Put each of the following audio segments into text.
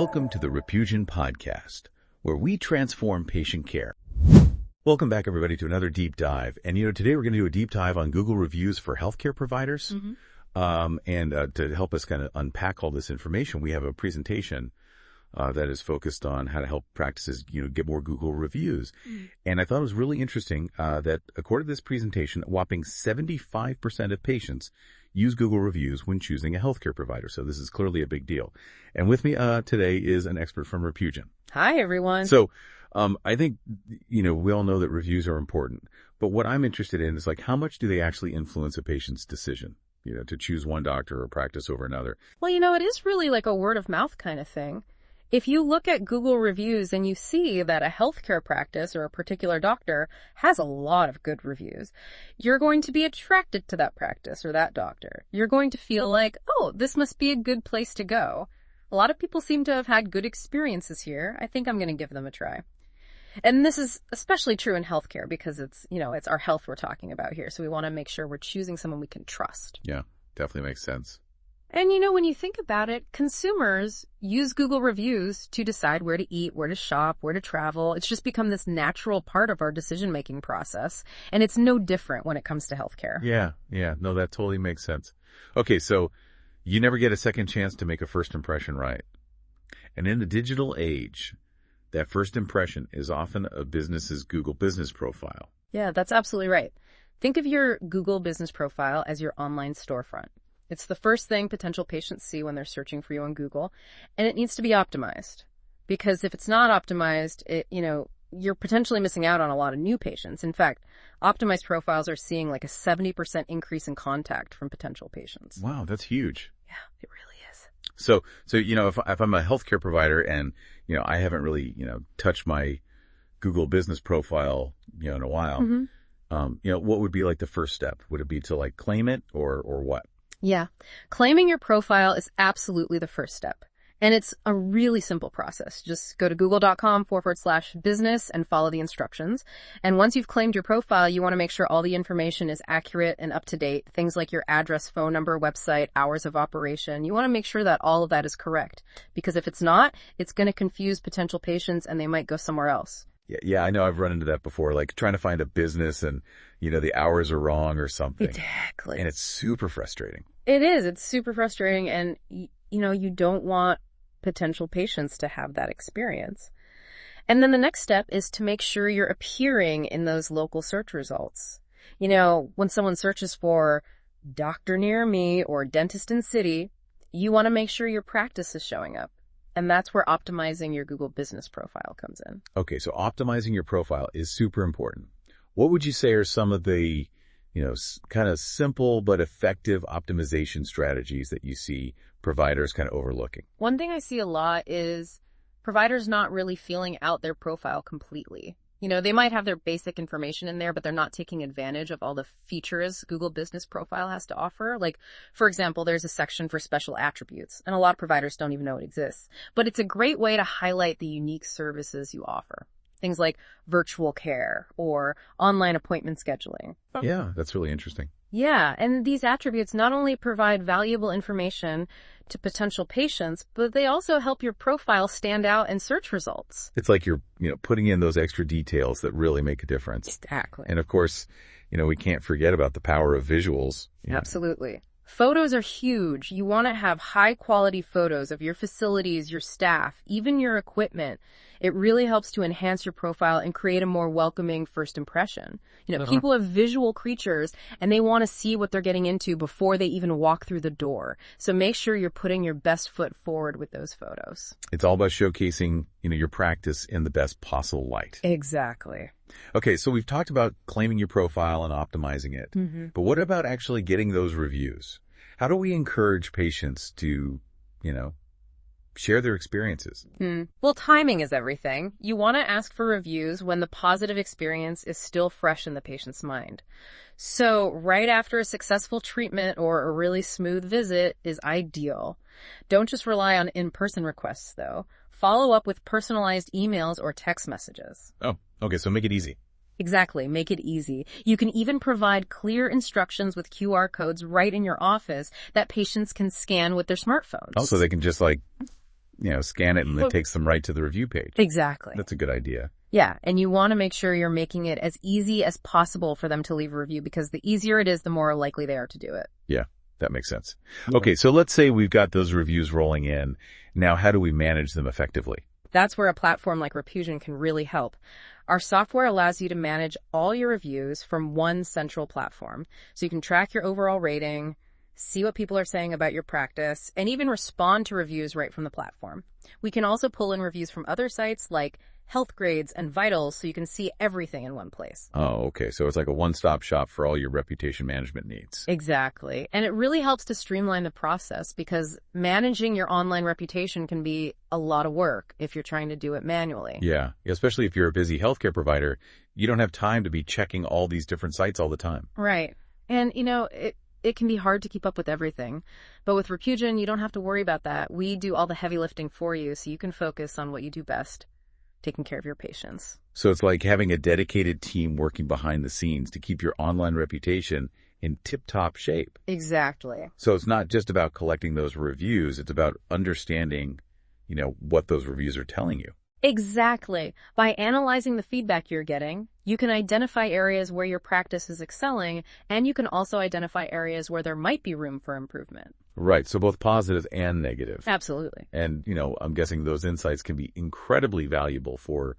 Welcome to the Repusion Podcast, where we transform patient care. Welcome back, everybody, to another deep dive. And, today we're going to do a deep dive on Google reviews for healthcare providers. To help us kind of unpack all this information, we have a presentation that is focused on how to help practices, get more Google reviews. And I thought it was really interesting that according to this presentation, a whopping 75% of patients use Google reviews when choosing a healthcare provider. So this is clearly a big deal. And with me today is an expert from Repusion. Hi, everyone. So I think, we all know that reviews are important. But what I'm interested in is, how much do they actually influence a patient's decision, to choose one doctor or practice over another? Well, it is really like a word of mouth kind of thing. If you look at Google reviews and you see that a healthcare practice or a particular doctor has a lot of good reviews, you're going to be attracted to that practice or that doctor. You're going to feel like, oh, this must be a good place to go. A lot of people seem to have had good experiences here. I think I'm going to give them a try. And this is especially true in healthcare because it's our health we're talking about here. So we want to make sure we're choosing someone we can trust. Yeah, definitely makes sense. And when you think about it, consumers use Google reviews to decide where to eat, where to shop, where to travel. It's just become this natural part of our decision-making process. And it's no different when it comes to healthcare. Yeah. No, that totally makes sense. Okay, so you never get a second chance to make a first impression right. And in the digital age, that first impression is often a business's Google business profile. Yeah, that's absolutely right. Think of your Google business profile as your online storefront. It's the first thing potential patients see when they're searching for you on Google, and it needs to be optimized. Because if it's not optimized, you're potentially missing out on a lot of new patients. In fact, optimized profiles are seeing like a 70% increase in contact from potential patients. Wow, that's huge. Yeah, it really is. So if I'm a healthcare provider and, I haven't really, touched my Google business profile, in a while, what would be like the first step? Would it be to claim it or what? Yeah. Claiming your profile is absolutely the first step. And it's a really simple process. Just go to google.com/business and follow the instructions. And once you've claimed your profile, you want to make sure all the information is accurate and up to date. Things like your address, phone number, website, hours of operation. You want to make sure that all of that is correct. Because if it's not, it's going to confuse potential patients and they might go somewhere else. Yeah, I know I've run into that before, trying to find a business and, the hours are wrong or something. Exactly. And it's super frustrating. It is. It's super frustrating. And, you don't want potential patients to have that experience. And then the next step is to make sure you're appearing in those local search results. When someone searches for doctor near me or dentist in city, you want to make sure your practice is showing up. And that's where optimizing your Google business profile comes in. Okay, so optimizing your profile is super important. What would you say are some of the, kind of simple but effective optimization strategies that you see providers kind of overlooking? One thing I see a lot is providers not really filling out their profile completely. They might have their basic information in there, but they're not taking advantage of all the features Google Business Profile has to offer. For example, there's a section for special attributes, and a lot of providers don't even know it exists. But it's a great way to highlight the unique services you offer. Things like virtual care or online appointment scheduling. Yeah, that's really interesting. Yeah, and these attributes not only provide valuable information to potential patients, but they also help your profile stand out in search results. It's like you're, putting in those extra details that really make a difference. Exactly. And of course, we can't forget about the power of visuals. Absolutely. Photos are huge. You want to have high quality photos of your facilities, your staff, even your equipment. It really helps to enhance your profile and create a more welcoming first impression. People are visual creatures and they want to see what they're getting into before they even walk through the door. So make sure you're putting your best foot forward with those photos. It's all about showcasing, your practice in the best possible light. Exactly. Okay, so we've talked about claiming your profile and optimizing it. But what about actually getting those reviews? How do we encourage patients to, share their experiences? Well, timing is everything. You want to ask for reviews when the positive experience is still fresh in the patient's mind. So right after a successful treatment or a really smooth visit is ideal. Don't just rely on in-person requests, though. Follow up with personalized emails or text messages. Oh, okay, so make it easy. Exactly. Make it easy. You can even provide clear instructions with QR codes right in your office that patients can scan with their smartphones. Oh, so they can just scan it and it takes them right to the review page. Exactly. That's a good idea. Yeah, and you want to make sure you're making it as easy as possible for them to leave a review, because the easier it is, the more likely they are to do it. Yeah, that makes sense. Okay, so let's say we've got those reviews rolling in. Now, how do we manage them effectively? That's where a platform like Repusion can really help. Our software allows you to manage all your reviews from one central platform. So you can track your overall rating, see what people are saying about your practice, and even respond to reviews right from the platform. We can also pull in reviews from other sites like Health Grades and Vitals, so you can see everything in one place. Oh, okay. So it's like a one-stop shop for all your reputation management needs. Exactly. And it really helps to streamline the process, because managing your online reputation can be a lot of work if you're trying to do it manually. Yeah, especially if you're a busy healthcare provider, you don't have time to be checking all these different sites all the time. Right. And, it can be hard to keep up with everything. But with Repusion, you don't have to worry about that. We do all the heavy lifting for you, so you can focus on what you do best, taking care of your patients. So it's like having a dedicated team working behind the scenes to keep your online reputation in tip-top shape. Exactly. So it's not just about collecting those reviews, it's about understanding, what those reviews are telling you. Exactly. By analyzing the feedback you're getting, you can identify areas where your practice is excelling, and you can also identify areas where there might be room for improvement. Right. So both positive and negative. Absolutely. And, I'm guessing those insights can be incredibly valuable for,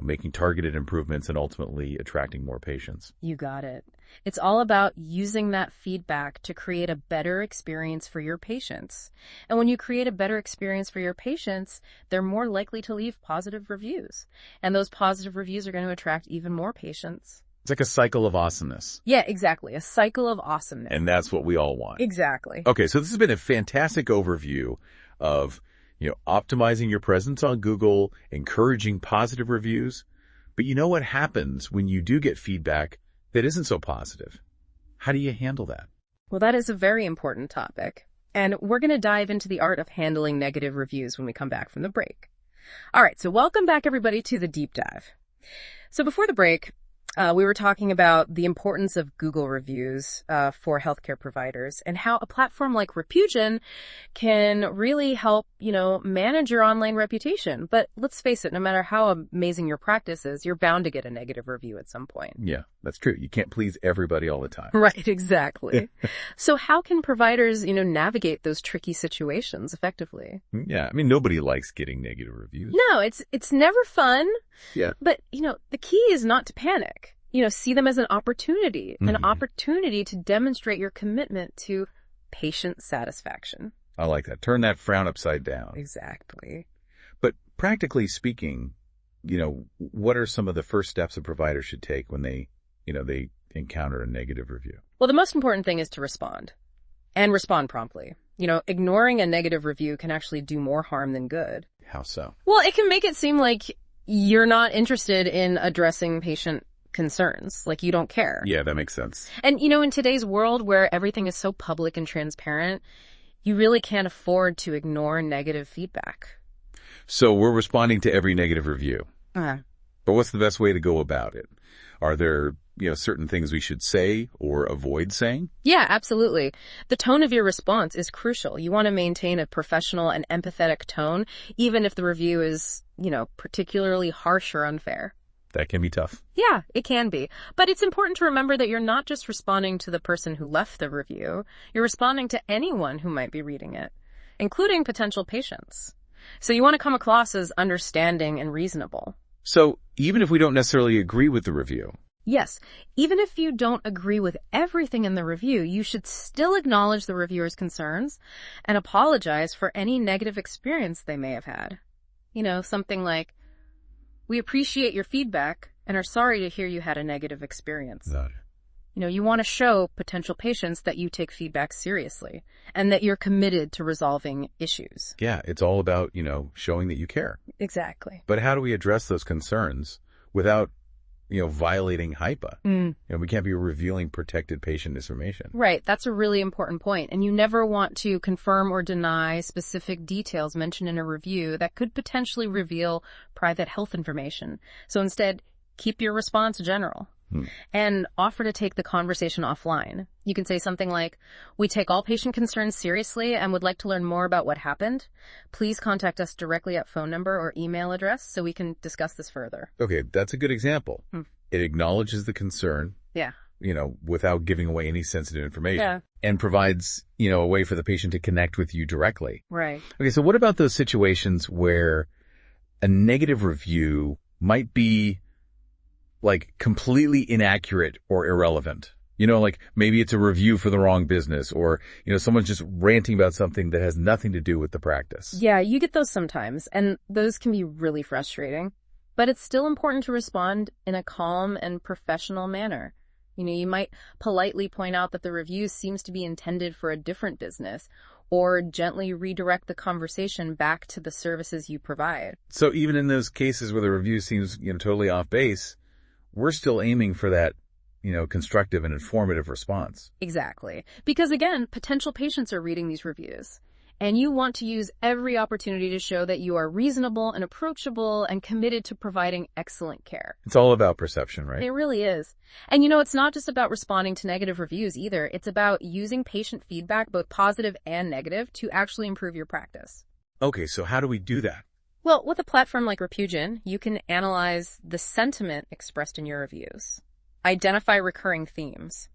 making targeted improvements and ultimately attracting more patients. You got it. It's all about using that feedback to create a better experience for your patients. And when you create a better experience for your patients, they're more likely to leave positive reviews. And those positive reviews are going to attract even more patients. It's like a cycle of awesomeness. Yeah, exactly. A cycle of awesomeness. And that's what we all want. Exactly. Okay, so this has been a fantastic overview of, optimizing your presence on Google, encouraging positive reviews. But you know what happens when you do get feedback that isn't so positive? How do you handle that? Well, that is a very important topic. And we're going to dive into the art of handling negative reviews when we come back from the break. All right, so welcome back, everybody, to the deep dive. So before the break, we were talking about the importance of Google reviews for healthcare providers, and how a platform like Repusion can really help, manage your online reputation. But let's face it, no matter how amazing your practice is, you're bound to get a negative review at some point. Yeah, that's true. You can't please everybody all the time. Right, exactly. So how can providers, navigate those tricky situations effectively? Yeah, nobody likes getting negative reviews. No, it's never fun. Yeah. But, the key is not to panic. See them as an opportunity to demonstrate your commitment to patient satisfaction. I like that. Turn that frown upside down. Exactly. But practically speaking, what are some of the first steps a provider should take when they encounter a negative review? Well, the most important thing is to respond, and respond promptly. Ignoring a negative review can actually do more harm than good. How so? Well, it can make it seem like you're not interested in addressing patient concerns, like you don't care. Yeah, that makes sense. And, in today's world where everything is so public and transparent, you really can't afford to ignore negative feedback. So we're responding to every negative review. Uh-huh. But what's the best way to go about it? Are there, certain things we should say or avoid saying? Yeah, absolutely. The tone of your response is crucial. You want to maintain a professional and empathetic tone, even if the review is, particularly harsh or unfair. That can be tough. Yeah, it can be. But it's important to remember that you're not just responding to the person who left the review. You're responding to anyone who might be reading it, including potential patients. So you want to come across as understanding and reasonable. So even if we don't necessarily agree with the review? Yes, even if you don't agree with everything in the review, you should still acknowledge the reviewer's concerns and apologize for any negative experience they may have had. Something like, "We appreciate your feedback and are sorry to hear you had a negative experience." Got it. You want to show potential patients that you take feedback seriously and that you're committed to resolving issues. Yeah, it's all about, showing that you care. Exactly. But how do we address those concerns without, violating HIPAA? We can't be revealing protected patient information. Right. That's a really important point. And you never want to confirm or deny specific details mentioned in a review that could potentially reveal private health information. So instead, keep your response general. and offer to take the conversation offline. You can say something like, "We take all patient concerns seriously and would like to learn more about what happened. Please contact us directly at phone number or email address so we can discuss this further." Okay, that's a good example. It acknowledges the concern, Yeah. Without giving away any sensitive information. Yeah. And provides, a way for the patient to connect with you directly. Right. Okay, so what about those situations where a negative review might be like completely inaccurate or irrelevant? Like maybe it's a review for the wrong business, or, someone's just ranting about something that has nothing to do with the practice. Yeah, you get those sometimes, and those can be really frustrating. But it's still important to respond in a calm and professional manner. You might politely point out that the review seems to be intended for a different business, or gently redirect the conversation back to the services you provide. So even in those cases where the review seems, totally off base, we're still aiming for that, constructive and informative response. Exactly. Because again, potential patients are reading these reviews. And you want to use every opportunity to show that you are reasonable and approachable and committed to providing excellent care. It's all about perception, right? It really is. And it's not just about responding to negative reviews either. It's about using patient feedback, both positive and negative, to actually improve your practice. Okay, so how do we do that? Well, with a platform like Repugen, you can analyze the sentiment expressed in your reviews, identify recurring themes,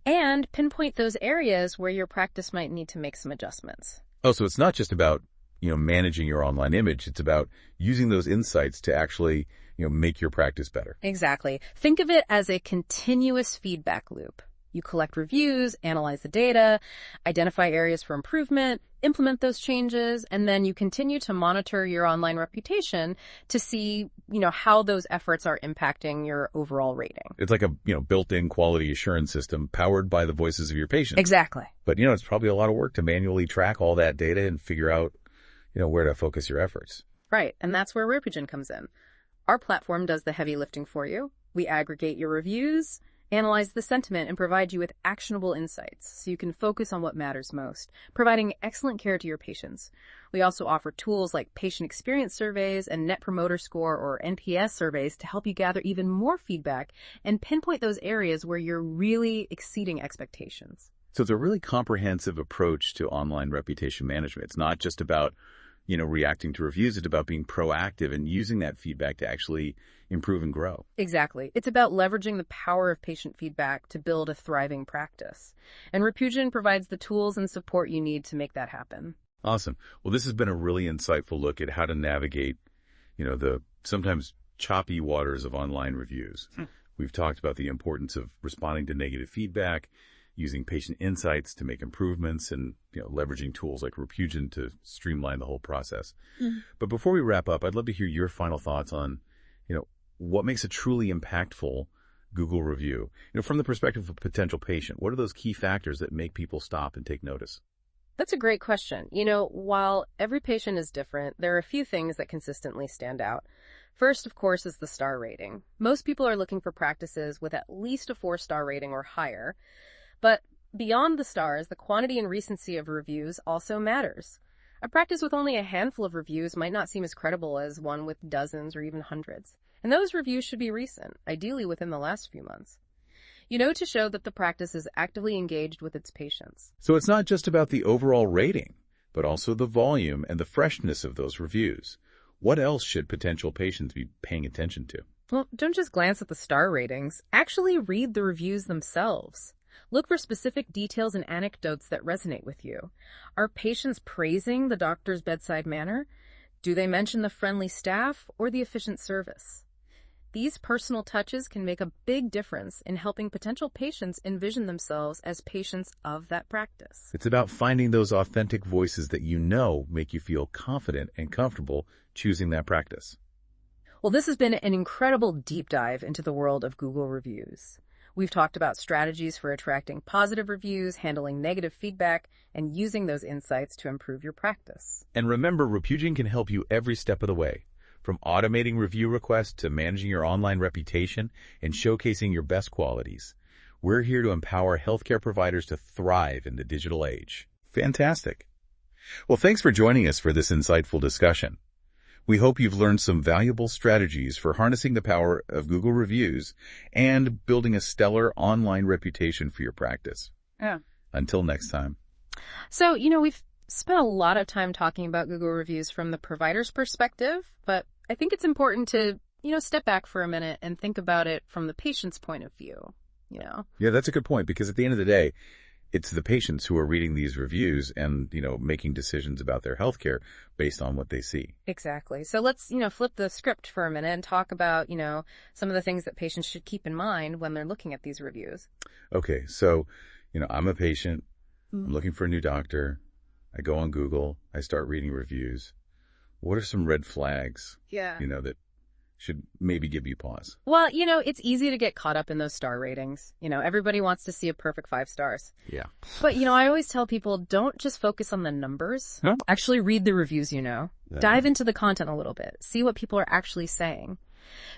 and pinpoint those areas where your practice might need to make some adjustments. Oh, so it's not just about, managing your online image. It's about using those insights to actually, make your practice better. Exactly. Think of it as a continuous feedback loop. You collect reviews, analyze the data, identify areas for improvement, implement those changes, and then you continue to monitor your online reputation to see, how those efforts are impacting your overall rating. It's like a, built-in quality assurance system powered by the voices of your patients. Exactly. But, it's probably a lot of work to manually track all that data and figure out, where to focus your efforts. Right. And that's where Repugen comes in. Our platform does the heavy lifting for you. We aggregate your reviews, analyze the sentiment, and provide you with actionable insights so you can focus on what matters most, providing excellent care to your patients. We also offer tools like patient experience surveys and Net Promoter Score or NPS surveys to help you gather even more feedback and pinpoint those areas where you're really exceeding expectations. So it's a really comprehensive approach to online reputation management. It's not just about, reacting to reviews. It's about being proactive and using that feedback to actually improve and grow. Exactly. It's about leveraging the power of patient feedback to build a thriving practice. And Repugen provides the tools and support you need to make that happen. Awesome. Well, this has been a really insightful look at how to navigate, the sometimes choppy waters of online reviews. We've talked about the importance of responding to negative feedback, using patient insights to make improvements, and leveraging tools like Repugen to streamline the whole process. But before we wrap up, I'd love to hear your final thoughts on, what makes a truly impactful Google review? From the perspective of a potential patient, what are those key factors that make people stop and take notice? That's a great question. While every patient is different, there are a few things that consistently stand out. First, of course, is the star rating. Most people are looking for practices with at least a 4-star rating or higher. But beyond the stars, the quantity and recency of reviews also matters. A practice with only a handful of reviews might not seem as credible as one with dozens or even hundreds. And those reviews should be recent, ideally within the last few months. To show that the practice is actively engaged with its patients. So it's not just about the overall rating, but also the volume and the freshness of those reviews. What else should potential patients be paying attention to? Well, don't just glance at the star ratings. Actually read the reviews themselves. Look for specific details and anecdotes that resonate with you. Are patients praising the doctor's bedside manner? Do they mention the friendly staff or the efficient service? These personal touches can make a big difference in helping potential patients envision themselves as patients of that practice. It's about finding those authentic voices that make you feel confident and comfortable choosing that practice. Well, this has been an incredible deep dive into the world of Google reviews. We've talked about strategies for attracting positive reviews, handling negative feedback, and using those insights to improve your practice. And remember, Repugen can help you every step of the way. From automating review requests to managing your online reputation and showcasing your best qualities, we're here to empower healthcare providers to thrive in the digital age. Fantastic. Well, thanks for joining us for this insightful discussion. We hope you've learned some valuable strategies for harnessing the power of Google reviews and building a stellar online reputation for your practice. Yeah. Until next time. So, we've spent a lot of time talking about Google reviews from the provider's perspective, but I think it's important to, step back for a minute and think about it from the patient's point of view, Yeah, that's a good point, because at the end of the day, it's the patients who are reading these reviews and, making decisions about their healthcare based on what they see. Exactly. So let's, flip the script for a minute and talk about, some of the things that patients should keep in mind when they're looking at these reviews. Okay, so, I'm a patient. I'm looking for a new doctor. I go on Google. I start reading reviews. What are some red flags, that should maybe give you pause? Well, it's easy to get caught up in those star ratings. Everybody wants to see a perfect 5 stars. Yeah. But, I always tell people, don't just focus on the numbers. Huh? Actually read the reviews, Dive into the content a little bit. See what people are actually saying.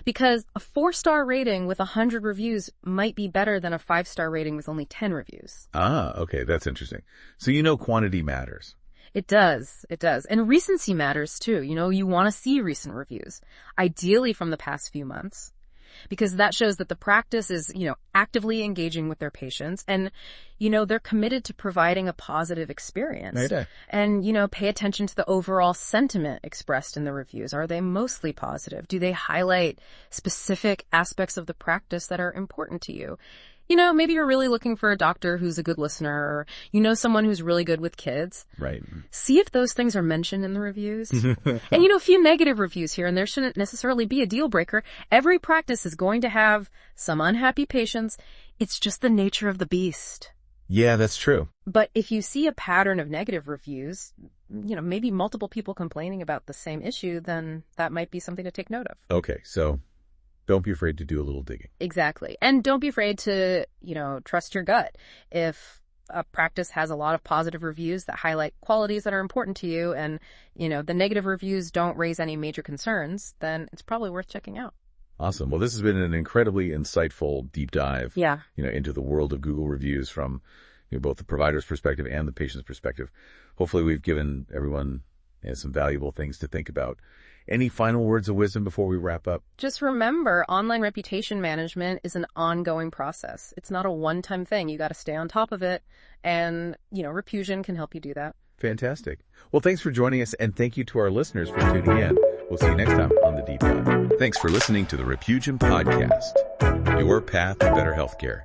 Because a 4-star rating with 100 reviews might be better than a 5-star rating with only 10 reviews. Ah, okay. That's interesting. So quantity matters. It does. It does. And recency matters too. You want to see recent reviews, ideally from the past few months, because that shows that the practice is, actively engaging with their patients and, they're committed to providing a positive experience. Right. And, pay attention to the overall sentiment expressed in the reviews. Are they mostly positive? Do they highlight specific aspects of the practice that are important to you? Maybe you're really looking for a doctor who's a good listener, or someone who's really good with kids. Right. See if those things are mentioned in the reviews. And, a few negative reviews here and there shouldn't necessarily be a deal breaker. Every practice is going to have some unhappy patients. It's just the nature of the beast. Yeah, that's true. But if you see a pattern of negative reviews, maybe multiple people complaining about the same issue, then that might be something to take note of. Okay, so don't be afraid to do a little digging. Exactly. And don't be afraid to, trust your gut. If a practice has a lot of positive reviews that highlight qualities that are important to you and, the negative reviews don't raise any major concerns, then it's probably worth checking out. Awesome. Well, this has been an incredibly insightful deep dive, into the world of Google reviews from both the provider's perspective and the patient's perspective. Hopefully we've given everyone some valuable things to think about. Any final words of wisdom before we wrap up? Just remember, online reputation management is an ongoing process. It's not a one-time thing. You got to stay on top of it. And, Repusion can help you do that. Fantastic. Well, thanks for joining us, and thank you to our listeners for tuning in. We'll see you next time on The Deep Dive. Thanks for listening to the Repusion Podcast, your path to better healthcare.